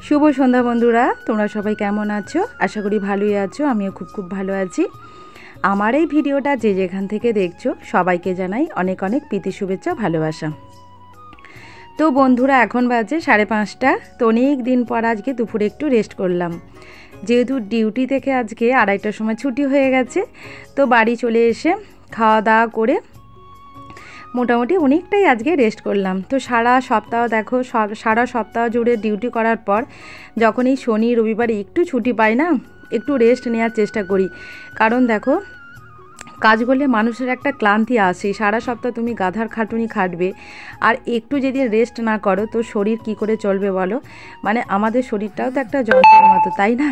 শুভ সন্ধ্যা বন্ধুরা, তোমরা সবাই কেমন আছো? আশা করি ভালোই আছো। আমিও খুব ভালো আছি। আমার এই ভিডিওটা যে যেখান থেকে দেখছো সবাইকে জানাই অনেক অনেক প্রীতি শুভেচ্ছা ভালোবাসা। তো বন্ধুরা, এখন বাজে 5:30। তো অনেক দিন পর আজকে দুপুরে একটু রেস্ট করলাম, যেহেতু ডিউটি থেকে আজকে 2:30টার সময় ছুটি হয়ে গেছে। তো বাড়ি চলে এসে খাওয়া দাওয়া করে মোটামুটি অনেকটাই আজকে রেস্ট করলাম। তো সারা সপ্তাহ জুড়ে ডিউটি করার পর যখন এই শনি রবিবারে একটু ছুটি পাই না, একটু রেস্ট নেওয়ার চেষ্টা করি। কারণ দেখো, কাজ করলে মানুষের একটা ক্লান্তি আসে। সারা সপ্তাহ তুমি গাধার খাটুনি খাটবে, আর একটু যদি রেস্ট না করো তো শরীর কি করে চলবে বলো? মানে আমাদের শরীরটাও তো একটা যন্ত্রের মতো, তাই না?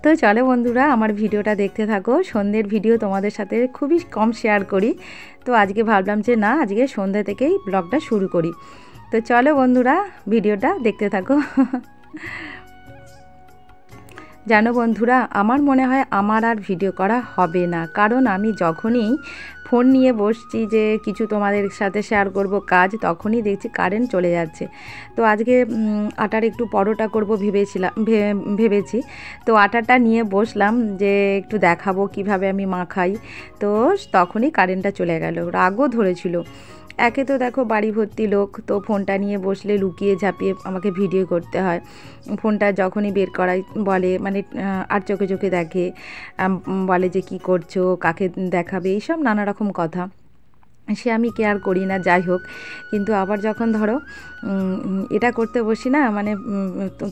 তো চলো বন্ধুরা, আমার ভিডিওটা দেখতে থাকো। সন্ধ্যের ভিডিও তোমাদের সাথে খুবই কম শেয়ার করি। তো আজকে ভাবলাম যে না, আজকে সন্ধ্যা থেকেই ব্লগটা শুরু করি। তো চলো বন্ধুরা, ভিডিওটা দেখতে থাকো। জানো বন্ধুরা, আমার মনে হয় আমার আর ভিডিও করা হবে না, কারণ আমি যখনই ফোন নিয়ে বসছি যে কিছু তোমাদের সাথে শেয়ার করব কাজ, তখনই দেখছি কারেন্ট চলে যাচ্ছে। তো আজকে আটার একটু পরোটা করব ভেবেছি। তো আটাটা নিয়ে বসলাম যে একটু দেখাবো কিভাবে আমি মাখাই। তো তখনই কারেন্টটা চলে গেল, রাগও ধরেছিল। একে তো দেখো বাড়ি ভর্তি লোক, তো ফোনটা নিয়ে বসলে লুকিয়ে ঝাঁপিয়ে আমাকে ভিডিও করতে হয়। ফোনটা যখনই বের করাই বলে, মানে আর চোখে চোখে দেখে, বলে যে কি করছো, কাকে দেখাবে, এইসব নানা রকম কথা। সে আমি কেয়ার করি না, যাই হোক। কিন্তু আবার যখন ধরো এটা করতে বসি না, মানে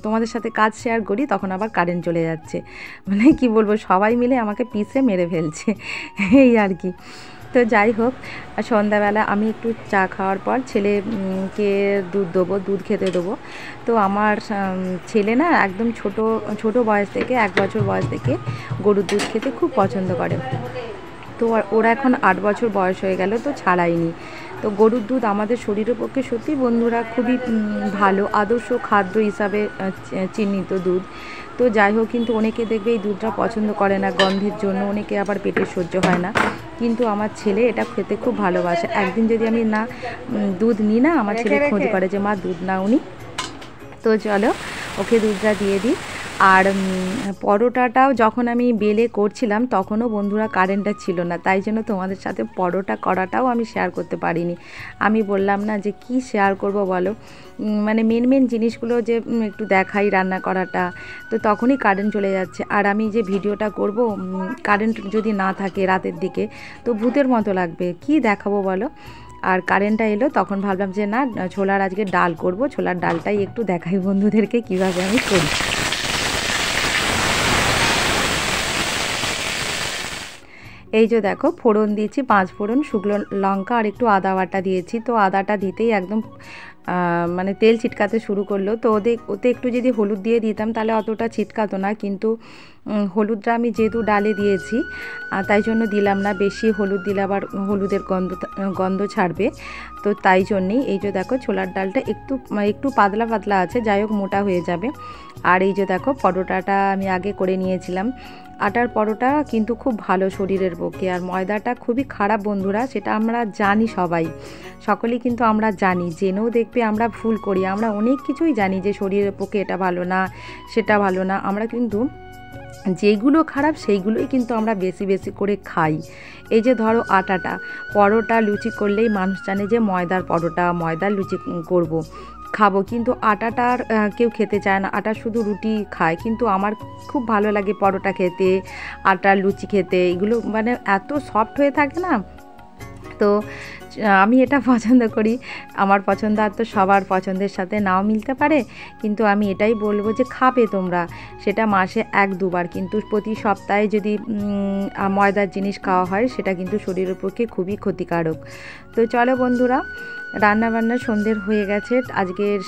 তোমাদের সাথে কাজ শেয়ার করি, তখন আবার কারেন্ট চলে যাচ্ছে। মানে কি বলবো, সবাই মিলে আমাকে পিষে মেরে ফেলছে, এই আর কি। তো যাই হোক, সন্ধ্যাবেলা আমি একটু চা খাওয়ার পর ছেলেকে দুধ খেতে দেবো। তো আমার ছেলে না একদম ছোট বয়স থেকে, 1 বছর বয়স থেকে গরুর দুধ খেতে খুব পছন্দ করে। তো ওরা এখন 8 বছর বয়স হয়ে গেল, তো ছাড়াইনি। তো গরুর দুধ আমাদের শরীরের পক্ষে সত্যি বন্ধুরা খুবই ভালো, আদর্শ খাদ্য হিসাবে চিহ্নিত দুধ। তো যাই হোক, কিন্তু অনেকে দেখবে এই দুধটা পছন্দ করে না গন্ধের জন্য, অনেকে আবার পেটের সহ্য হয় না। কিন্তু আমার ছেলে এটা খেতে খুব ভালোবাসে। একদিন যদি আমি না দুধ নিই না, আমার ছেলে খোঁজ করে যে মা দুধ নাও নি। তো চলো ওকে দুধটা দিয়ে দিই। আর পরোটাটাও যখন আমি বেলে করছিলাম তখনও বন্ধুরা কারেন্টটা ছিল না, তাই জন্য তোমাদের সাথে পরোটা করাটাও আমি শেয়ার করতে পারিনি। আমি বললাম না যে কি শেয়ার করব বলো, মানে মেন জিনিসগুলো যে একটু দেখাই রান্না করাটা, তো তখনই কারেন্ট চলে যাচ্ছে। আর আমি যে ভিডিওটা করব, কারেন্ট যদি না থাকে রাতের দিকে, তো ভূতের মতো লাগবে, কি দেখাবো বলো? আর কারেন্টটা এলো, তখন ভাবলাম যে না, ছোলার আজকে ডাল করব, ছোলার ডালটাই একটু দেখাই বন্ধুদেরকে কিভাবে আমি করি। এই যে দেখো, ফোড়ন দিয়েছি 5 ফোড়ন, শুকনো লঙ্কা আর একটু আদা বাটা দিয়েছি। তো আদাটা দিতেই একদম মানে তেল ছিটকাতে শুরু করলো। তো ওতে একটু যদি হলুদ দিয়ে দিতাম তাহলে অতটা ছিটকাতো না, কিন্তু হলুদটা আমি যেহেতু ডালে দিয়েছি তাই জন্য দিলাম না। বেশি হলুদ দিলে আবার হলুদের গন্ধ ছাড়বে। তো তাই জন্যেই এই যে দেখো, ছোলার ডালটা একটু পাতলা পাতলা আছে, যাই হোক মোটা হয়ে যাবে। আর এই যে দেখো, পরোটাটা আমি আগে করে নিয়েছিলাম। আটার পরোটা কিন্তু খুব ভালো শরীরের পক্ষে, আর ময়দাটা খুবই খারাপ বন্ধুরা, সেটা আমরা জানি, সকলেই কিন্তু আমরা জানি, জেনেও দেখবে আমরা ভুল করি। আমরা অনেক কিছুই জানি যে শরীরের পক্ষে এটা ভালো না, সেটা ভালো না। আমরা কিন্তু যেগুলো খারাপ সেইগুলোই কিন্তু আমরা বেশি করে খাই। এই যে ধরো আটাটা, পরোটা লুচি করলেই মানুষ জানে যে ময়দার পরোটা, ময়দার লুচি করব, খাবো, কিন্তু আটাটার কেউ খেতে চায় না। আটা শুধু রুটি খায়, কিন্তু আমার খুব ভালো লাগে পরোটা খেতে, আটার লুচি খেতে। এগুলো মানে এত সফট হয়ে থাকে না, তো আমি এটা পছন্দ করি। আমার পছন্দ আর তো সবার পছন্দের সাথে নাও মিলতে পারে, কিন্তু আমি এটাই বলবো যে খাবে তোমরা, সেটা মাসে 1-2 বার, কিন্তু প্রতি সপ্তাহে যদি ময়দার জিনিস খাওয়া হয় সেটা কিন্তু শরীরের পক্ষে খুবই ক্ষতিকারক। তো চলো বন্ধুরা, রান্নাবান্না সন্ধ্যের হয়ে গেছে। আজকের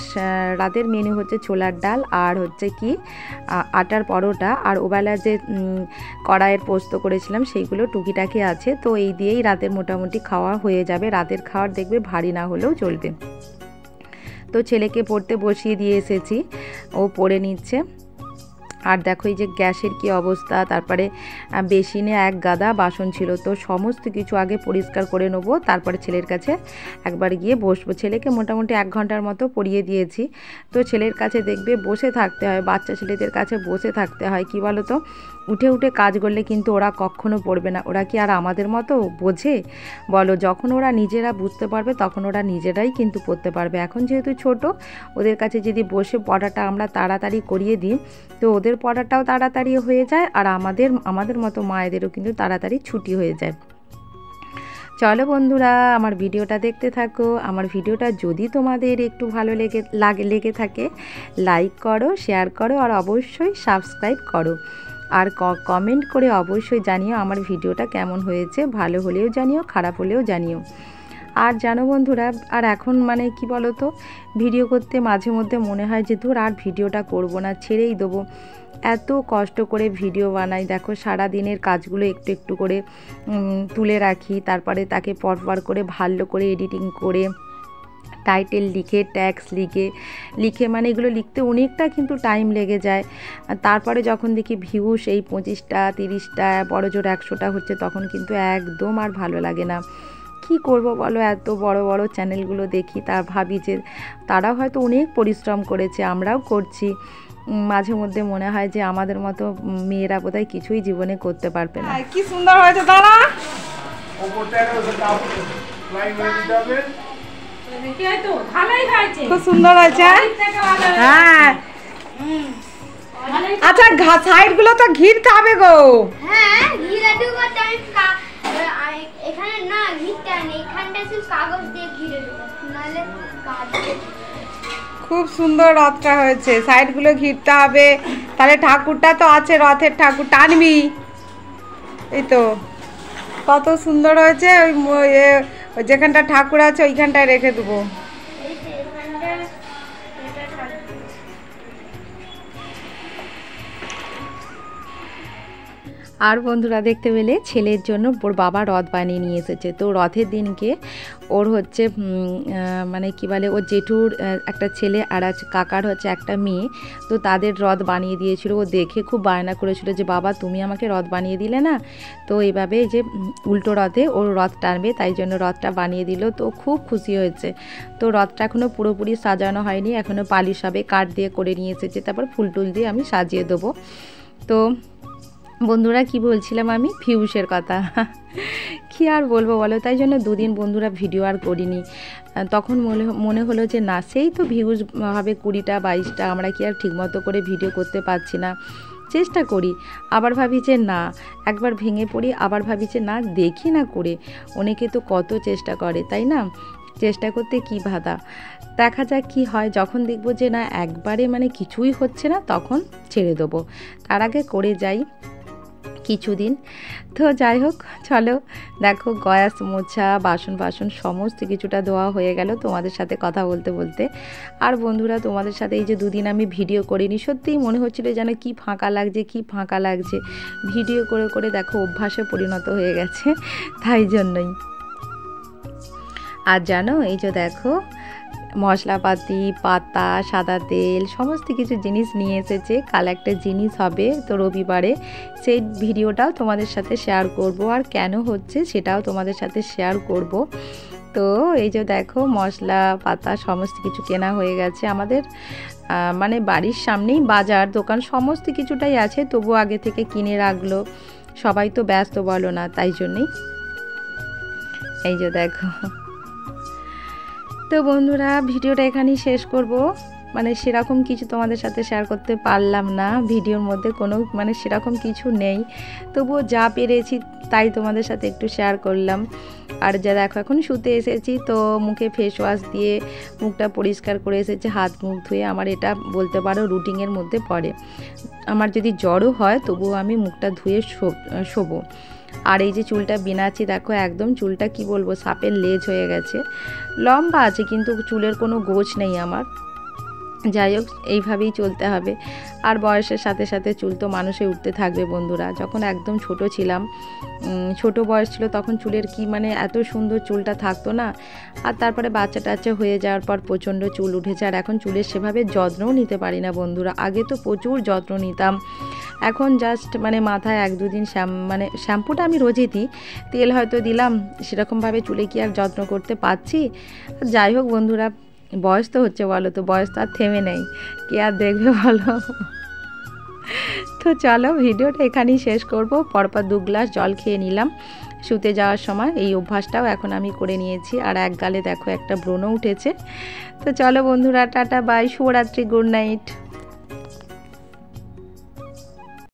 রাতের মেনু হচ্ছে ছোলার ডাল আর হচ্ছে কি আটার পরোটা, আর ওবেলা যে কড়াইয়ের পোস্ত করেছিলাম সেইগুলো টুকিটাকি আছে। তো এই দিয়েই রাতের মোটামুটি খাওয়া হয়ে যাবে। রাতের খাওয়ার দেখবে ভারী না হলেও চলবে। তো ছেলেকে পড়তে বসিয়ে দিয়ে এসেছি, ও পড়ে নিচ্ছে। আর দেখো এই যে গ্যাসের কি অবস্থা, তারপরে বেসিনে এক গাদা বাসন ছিল, তো সমস্ত কিছু আগে পরিষ্কার করে নেবো, তারপরে ছেলের কাছে একবার গিয়ে বসবো। ছেলেকে মোটামুটি 1 ঘন্টার মতো পড়িয়ে দিয়েছি। তো ছেলের কাছে দেখবে বসে থাকতে হয়, বাচ্চা ছেলেদের কাছে বসে থাকতে হয়। কি বলো তো, উঠে উঠে কাজ করলে কিন্তু ওরা কখনো পড়বে না। ওরা কি আর আমাদের মতো বোঝে বলো? যখন ওরা নিজেরা বুঝতে পারবে তখন ওরা নিজেরাই কিন্তু পড়তে পারবে। এখন যেহেতু ছোট, ওদের কাছে যদি বসে পড়াটা আমরা তাড়াতাড়ি করিয়ে দিই তো ওদের পড়াটাও তাড়াতাড়ি হয়ে যায়, আর আমাদের মতো মায়েদেরও কিন্তু তাড়াতাড়ি ছুটি হয়ে যায়। চলো বন্ধুরা, আমার ভিডিওটা দেখতে থাকো। আমার ভিডিওটা যদি তোমাদের একটু ভালো লেগে থাকে, লাইক করো, শেয়ার করো, আর অবশ্যই সাবস্ক্রাইব করো। আর কমেন্ট করে অবশ্যই জানিও আমার ভিডিওটা কেমন হয়েছে। ভালো হলেও জানিও, খারাপ হলেও জানিও। আর জানো বন্ধুরা, আর এখন মানে কি বলো তো, ভিডিও করতে মাঝে মধ্যে মনে হয় যে ধর আর ভিডিওটা করব না, ছেড়েই দেবো। এত কষ্ট করে ভিডিও বানাই, দেখো সারা দিনের কাজগুলো একটু একটু করে তুলে রাখি, তারপরে তাকে পরপর করে ভালো করে এডিটিং করে টাইটেল লিখে ট্যাক্স লিখে মানে এগুলো লিখতে অনেকটা কিন্তু টাইম লেগে যায়। তারপরে যখন দেখি ভিউস এই 25টা 30টা বড় জোর 100টা হচ্ছে, তখন কিন্তু একদম আর ভালো লাগে না। কি করব বলো, এত বড় বড় চ্যানেলগুলো দেখি, তার ভাবি যে তারা হয়তো অনেক পরিশ্রম করেছে, আমরাও করছি। মাঝে মধ্যে মনে হয় যে আমাদের মতো মেয়েরা বোধহয় কিছুই জীবনে করতে পারবে না। কি সুন্দর হয়েছে দাঁড়া, খুব সুন্দর হয়েছে। হ্যাঁ আচ্ছা, সাইড গুলো তো ঘিরতে হবে গো। হ্যাঁ ঘিরে করতে আমি এখানে না ঘিরতে নেই, এখানটা শুধু কাগজ দিয়ে ঘিরে দেবো, নাহলে খুব সুন্দর রথটা হয়েছে, সাইড গুলো ঘিরতে হবে। তাহলে ঠাকুরটা তো আছে, রথের ঠাকুর টানবি, এই তো কত সুন্দর হয়েছে। ওই যেখানটা ঠাকুর আছে ওইখানটায় রেখে দেবো। আর বন্ধুরা দেখতে পেলে ছেলের জন্য ওর বাবা রথ বানিয়ে নিয়ে এসেছে। তো রথের দিনকে ওর হচ্ছে মানে কি বলে, ওর জেঠুর একটা ছেলে আর কাকার হচ্ছে একটা মেয়ে, তো তাদের রথ বানিয়ে দিয়েছিল। ও দেখে খুব বায়না করেছিল যে বাবা তুমি আমাকে রথ বানিয়ে দিলে না, তো এইভাবে যে উল্টো রথে ওর রথ টানবে, তাই জন্য রথটা বানিয়ে দিল। তো খুব খুশি হয়েছে। তো রথটা এখনও পুরোপুরি সাজানো হয়নি, এখনও পালিশ হবে, কাঠ দিয়ে করে নিয়ে এসেছে, তারপর ফুল টুল দিয়ে আমি সাজিয়ে দেবো। তো বন্ধুরা কি বলছিলাম আমি, ভিউসের কথা কি আর বলবো বলো, তাই জন্য 2 দিন বন্ধুরা ভিডিও আর করিনি। তখন মনে হলো যে না, সেই তো ভিউজ হবে 20টা 22টা, আমরা কি আর ঠিকমতো করে ভিডিও করতে পারছি না। চেষ্টা করি, আবার ভাবি যে না, একবার ভেঙে পড়ি, আবার ভাবি যে না দেখি না করে, অনেকে তো কত চেষ্টা করে, তাই না? চেষ্টা করতে কি বাধা, দেখা যাক কি হয়। যখন দেখবো যে না একবারে মানে কিছুই হচ্ছে না, তখন ছেড়ে দেবো। তার আগে করে যাই কিছুদিন। তো যাই হোক, চলো দেখো গ্যাস মোছা, বাসন সমস্ত কিছুটা ধোয়া হয়ে গেল তোমাদের সাথে কথা বলতে বলতে। আর বন্ধুরা তোমাদের সাথে এই যে 2 দিন আমি ভিডিও করিনি, সত্যিই মনে হচ্ছিল যেন কি ফাঁকা লাগছে। ভিডিও করে করে দেখো অভ্যাসে পরিণত হয়ে গেছে, তাই জন্যই। আর জানো এই যে দেখো মশলাপাতি, পাতা, সাদা তেল, সমস্ত কিছু জিনিস নিয়ে এসেছে। কাল একটা জিনিস হবে, তো রবিবারে সেই ভিডিওটাও তোমাদের সাথে শেয়ার করব, আর কেন হচ্ছে সেটাও তোমাদের সাথে শেয়ার করব। তো এই যে দেখো মশলা পাতা সমস্ত কিছু কেনা হয়ে গেছে আমাদের, মানে বাড়ির সামনেই বাজার দোকান সমস্ত কিছুটাই আছে, তবু আগে থেকে কিনে রাখলো। সবাই তো ব্যস্ত বলো না, তাই জন্যেই। এই যে দেখো। তো বন্ধুরা ভিডিওটা এখানেই শেষ করব। মানে সেরকম কিছু তোমাদের সাথে শেয়ার করতে পারলাম না, ভিডিওর মধ্যে কোনো মানে সেরকম কিছু নেই, তবুও যা পেরেছি তাই তোমাদের সাথে একটু শেয়ার করলাম। আর যা দেখো এখন শুতে এসেছি, তো মুখে ফেস ওয়াশ দিয়ে মুখটা পরিষ্কার করে এসেছি, হাত মুখ ধুয়ে। আমার এটা বলতে পারো রুটিনের মধ্যে পড়ে। আমার যদি জ্বরও হয় তবুও আমি মুখটা ধুয়ে শোবো। আর এই যে চুলটা বিনাচ্ছি, দেখো একদম চুলটা কি বলবো, সাপের লেজ হয়ে গেছে। লম্বা আছে কিন্তু চুলের কোনো গোছ নেই আমার। যাই হোক এইভাবেই চলতে হবে। আর বয়সের সাথে সাথে চুল তো মানুষে উঠতে থাকবে বন্ধুরা। যখন একদম ছোট ছিলাম, ছোট বয়স ছিল, তখন চুলের কি মানে এত সুন্দর চুলটা থাকতো না। আর তারপরে বাচ্চা টাচ্চা হয়ে যাওয়ার পর প্রচণ্ড চুল উঠেছে, আর এখন চুলের সেভাবে যত্নও নিতে পারি না বন্ধুরা। আগে তো প্রচুর যত্ন নিতাম, এখন জাস্ট মানে মাথায় 1-2 দিন মানে শ্যাম্পুটা আমি রোজই দিই, তেল হয়তো দিলাম, সেরকমভাবে চুলে কি আর যত্ন করতে পারছি। যাই হোক বন্ধুরা, বয়স তো হচ্ছে, বলো তো, বয়স তো আর থেমে নেই, কে আর দেখবে বলো। তো চলো ভিডিওটা এখানেই শেষ করব। পরপর 2 গ্লাস জল খেয়ে নিলাম শুতে যাওয়ার সময়। এই অভ্যাসটাও এখন আমি করে নিয়েছি। আর এক গালে দেখো একটা ব্রণও উঠেছে। তো চলো বন্ধুরা, টাটা বাই, শুভরাত্রি, গুড নাইট।